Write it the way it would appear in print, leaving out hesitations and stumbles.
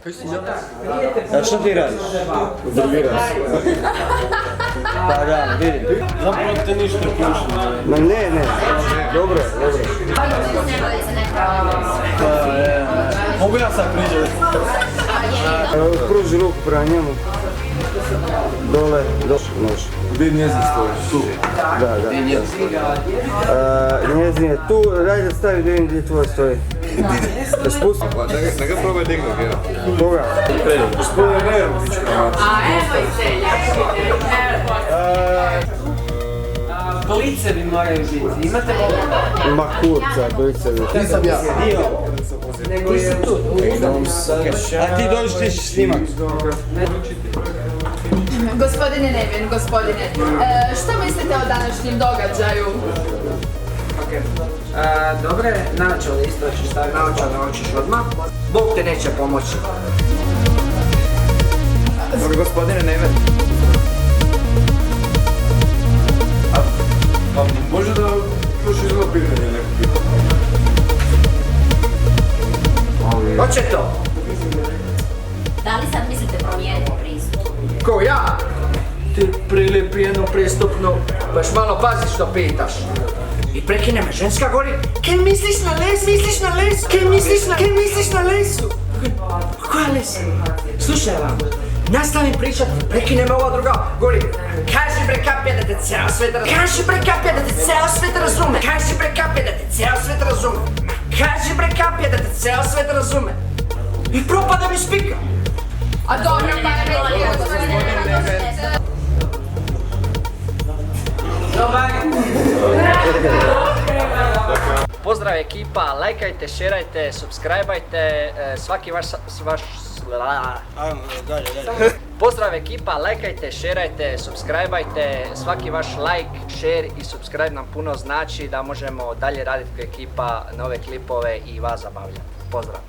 A što ti radiš? Drviram se. Pa da, vidim. Zapravo te ništa ključno. Ma ne. Dobro. Mogu ja sad priđati? Pruži ruku prema njemu. Dole, može. Gdje njezin stoji? Tu. Da. Njezin je tu, daj da stavi da vidim gdje tvoj stoji. Da spusti. Da ga probaj dignut, ja. Koga? Gospodin Nerović. Blicevi moraju biti, imate mogu? Ma kurca, blicevi. Nisam ja. Nego je tu. A ti dođeš ti ćeš snimak. Gospodine Nevin, gospodine, što mislite o današnjem događaju? Dobre, naočale isto ćeš staviti. Naočale hoćeš odmah. Bog te neće pomoći. Dobro, gospodine Neven. Pa može da još izgleda pitanje neko? Hoće to? Da li sad mislite promijeniti pristup? Ko ja? Ti prilipi jednu pristupnu, baš malo pazi što pitaš. I prekine me ženska govori, kaj misliš na les, kaj misliš na lesu? Koja les? Slušaj vam, nastavim pričat, prekine me ova druga, govori, kaži bre kapija da te ceo svet razume. Kaži bre kapija da te ceo svet razume. Kaži bre kapija da te ceo svet razume. Kaži bre kapija da te ceo svet razume. I propada mi špika. A dobro, pa ne Pozdrav ekipa, lajkajte, šerajte, subscribeajte, svaki vaš... Pozdrav ekipa, lajkajte, šerajte, subscribeajte, svaki vaš like, share i subscribe nam puno znači da možemo dalje raditi kao ekipa nove klipove i vas zabavljati. Pozdrav!